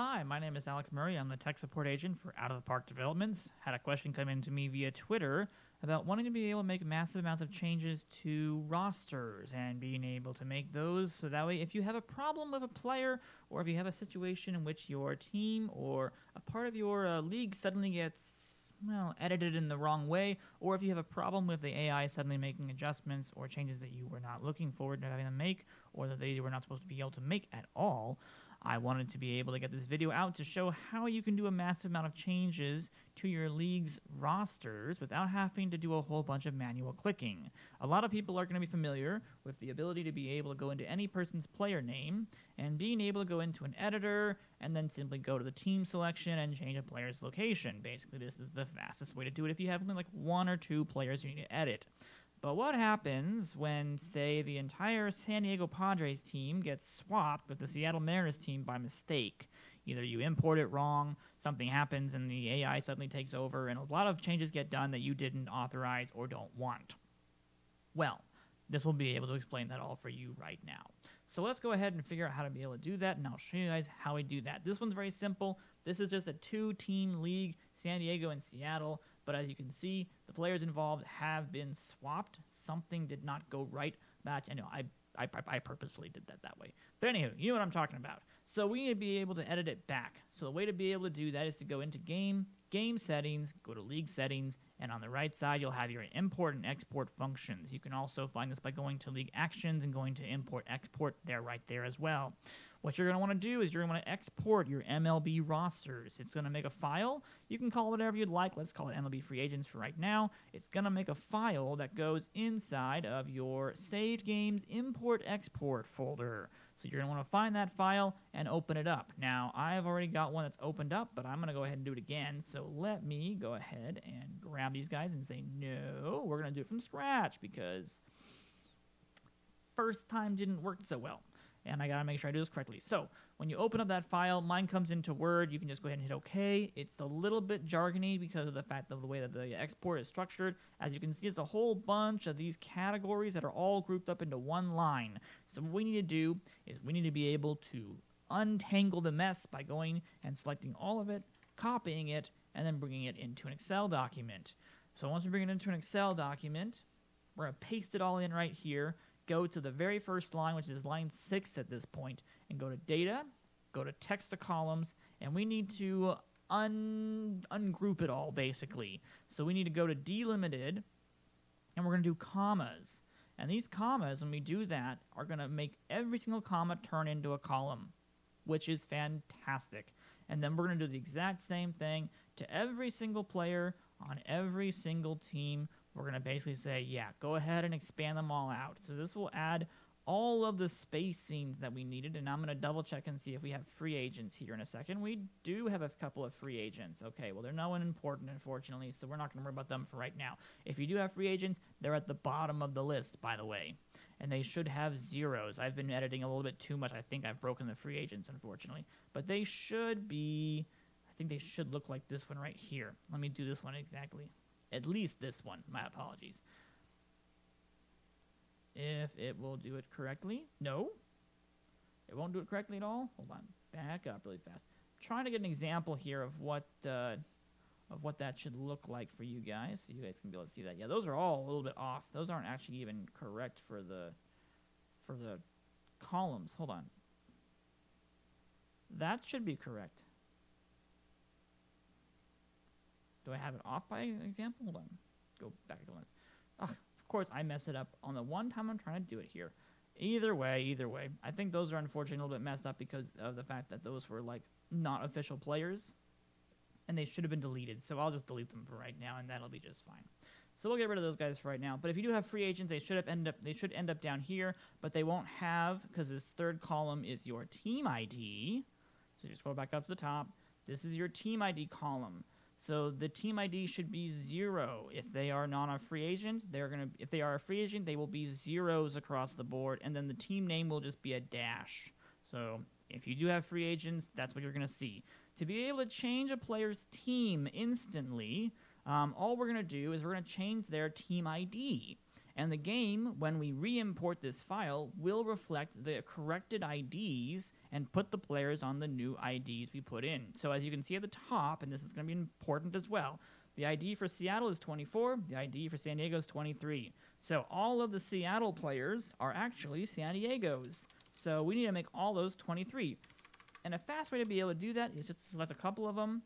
Hi, my name is Alex Murray. I'm the tech support agent for Out of the Park Developments. Had a question come in to me via Twitter about wanting to be able to make massive amounts of changes to rosters and being able to make those so that way if you have a problem with a player or if you have a situation in which your team or a part of your league suddenly gets edited in the wrong way, or if you have a problem with the AI suddenly making adjustments or changes that you were not looking forward to having them make or that they were not supposed to be able to make at all, I wanted to be able to get this video out to show how you can do a massive amount of changes to your league's rosters without having to do a whole bunch of manual clicking. A lot of people are going to be familiar with the ability to be able to go into any person's player name and being able to go into an editor and then simply go to the team selection and change a player's location. Basically, this is the fastest way to do it if you have only like one or two players you need to edit. But what happens when, say, the entire San Diego Padres team gets swapped with the Seattle Mariners team by mistake? Either you import it wrong, something happens, and the AI suddenly takes over, and a lot of changes get done that you didn't authorize or don't want. Well, this will be able to explain that all for you right now. So let's go ahead and figure out how to be able to do that, and I'll show you guys how we do that. This one's very simple. This is just a two-team league, San Diego and Seattle. But as you can see, the players involved have been swapped. Something did not go right. I know I purposefully did that way. But anywho, you know what I'm talking about. So we need to be able to edit it back. So the way to be able to do that is to go into game settings, go to league settings, and on the right side you'll have your import and export functions. You can also find this by going to league actions and going to import export there right there as well. What you're going to want to do is you're going to want to export your MLB rosters. It's going to make a file. You can call it whatever you'd like. Let's call it MLB Free Agents for right now. It's going to make a file that goes inside of your Saved Games Import Export folder. So you're going to want to find that file and open it up. Now, I've already got one that's opened up, but I'm going to go ahead and do it again. So let me go ahead and grab these guys and say, no, we're going to do it from scratch because first time didn't work so well. And I gotta make sure I do this correctly. So when you open up that file, mine comes into Word. You can just go ahead and hit OK. It's a little bit jargony because of the fact of the way that the export is structured. As you can see, it's a whole bunch of these categories that are all grouped up into one line. So what we need to do is we need to be able to untangle the mess by going and selecting all of it, copying it, and then bringing it into an Excel document. So once we bring it into an Excel document, we're gonna paste it all in right here. Go to the very first line, which is line 6 at this point, and go to Data, go to Text to Columns, and we need to ungroup it all, basically. So we need to go to Delimited, and we're going to do commas. And these commas, when we do that, are going to make every single comma turn into a column, which is fantastic. And then we're going to do the exact same thing to every single player on every single team. We're going to basically say, yeah, go ahead and expand them all out. So this will add all of the spacing that we needed, and I'm going to double check and see if we have free agents here in a second. We do have a couple of free agents. Okay, well, they're no one important, unfortunately, so we're not going to worry about them for right now. If you do have free agents, they're at the bottom of the list, by the way, and they should have zeros. I've been editing a little bit too much. I think I've broken the free agents, unfortunately, but they should be, I think they should look like this one right here. Let me do this one exactly. At least this one. My apologies. If it will do it correctly. No. It won't do it correctly at all. Hold on. Back up really fast. I'm trying to get an example here of what that should look like for you guys, so you guys can be able to see that. Yeah, those are all a little bit off. Those aren't actually even correct for the columns. Hold on. That should be correct. Do I have it off by example? Hold on. Go back a couple minutes. Of course, I mess it up on the one time I'm trying to do it here. Either way, I think those are unfortunately a little bit messed up because of the fact that those were like not official players, and they should have been deleted. So I'll just delete them for right now, and that'll be just fine. So we'll get rid of those guys for right now. But if you do have free agents, they should end up down here, but they won't have, because this third column is your team ID. So you scroll back up to the top. This is your team ID column. So the team ID should be 0. If they are not a free agent, if they are a free agent, they will be zeros across the board, and then the team name will just be a dash. So if you do have free agents, that's what you're going to see. To be able to change a player's team instantly, all we're going to do is we're going to change their team ID. And the game, when we re-import this file, will reflect the corrected IDs and put the players on the new IDs we put in. So as you can see at the top, and this is going to be important as well, the ID for Seattle is 24, the ID for San Diego is 23. So all of the Seattle players are actually San Diego's. So we need to make all those 23. And a fast way to be able to do that is just select a couple of them,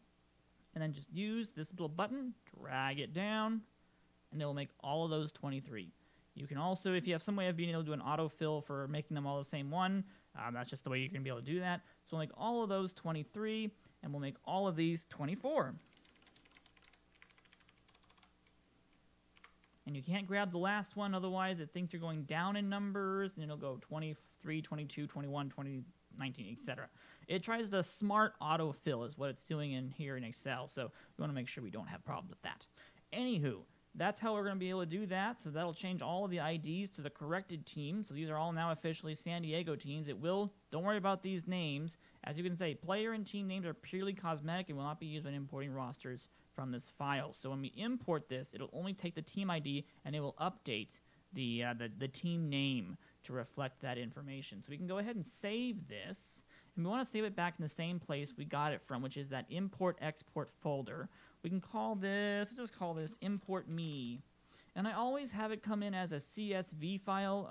and then just use this little button, drag it down, and it will make all of those 23. You can also, if you have some way of being able to do an autofill for making them all the same one, that's just the way you're going to be able to do that. So we'll make all of those 23, and we'll make all of these 24. And you can't grab the last one, otherwise it thinks you're going down in numbers, and it'll go 23, 22, 21, 20, 19, etc. It tries to smart autofill is what it's doing in here in Excel, so we want to make sure we don't have problems with that. Anywho, that's how we're going to be able to do that. So that'll change all of the IDs to the corrected team. So these are all now officially San Diego teams. It will, don't worry about these names. As you can say, player and team names are purely cosmetic and will not be used when importing rosters from this file. So when we import this, it'll only take the team ID and it will update the team name to reflect that information. So we can go ahead and save this. And we want to save it back in the same place we got it from, which is that import-export folder. We can call this, let's just call this import me. And I always have it come in as a CSV file.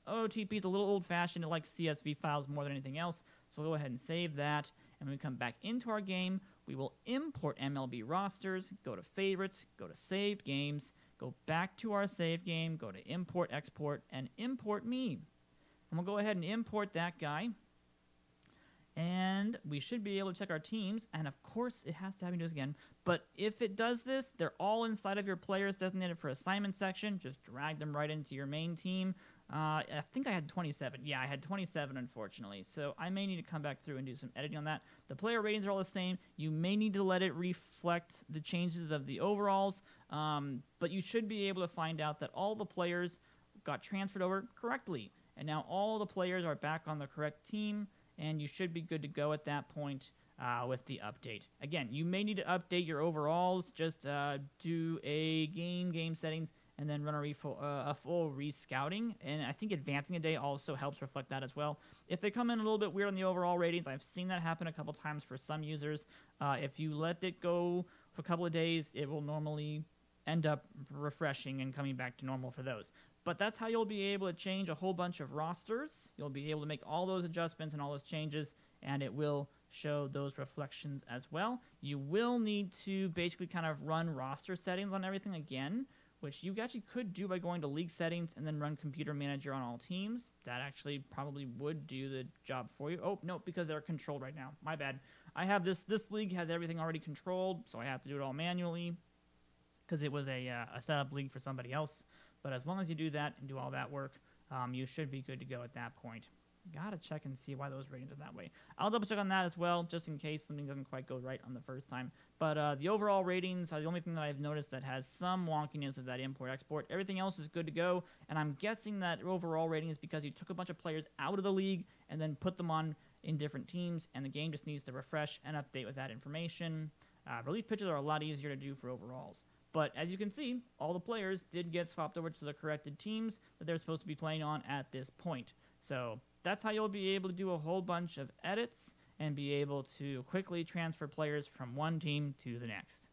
OOTP is a little old-fashioned. It likes CSV files more than anything else. So we'll go ahead and save that. And when we come back into our game, we will import MLB rosters, go to favorites, go to saved games, go back to our saved game, go to import, export, and import me. And we'll go ahead and import that guy. And we should be able to check our teams, and of course it has to have me do this again, but if it does this, they're all inside of your players designated for assignment section. Just drag them right into your main team. I think I had 27. Yeah, I had 27, unfortunately, so I may need to come back through and do some editing on that. The player ratings are all the same. You may need to let it reflect the changes of the overalls, but you should be able to find out that all the players got transferred over correctly, and now all the players are back on the correct team, and you should be good to go at that point with the update. Again, you may need to update your overalls. Just do a game settings, and then run a full re-scouting. And I think advancing a day also helps reflect that as well. If they come in a little bit weird on the overall ratings, I've seen that happen a couple times for some users. If you let it go for a couple of days, it will normally end up refreshing and coming back to normal for those. But that's how you'll be able to change a whole bunch of rosters. You'll be able to make all those adjustments and all those changes, and it will show those reflections as well. You will need to basically kind of run roster settings on everything again, which you actually could do by going to league settings and then run computer manager on all teams. That actually probably would do the job for you. Oh, no, because they're controlled right now. My bad. I have this league has everything already controlled, so I have to do it all manually because it was a setup league for somebody else. But as long as you do that and do all that work, you should be good to go at that point. Gotta check and see why those ratings are that way. I'll double check on that as well, just in case something doesn't quite go right on the first time. But the overall ratings are the only thing that I've noticed that has some wonkiness of that import-export. Everything else is good to go, and I'm guessing that overall rating is because you took a bunch of players out of the league and then put them on in different teams, and the game just needs to refresh and update with that information. Relief pitches are a lot easier to do for overalls. But as you can see, all the players did get swapped over to the corrected teams that they're supposed to be playing on at this point. So that's how you'll be able to do a whole bunch of edits and be able to quickly transfer players from one team to the next.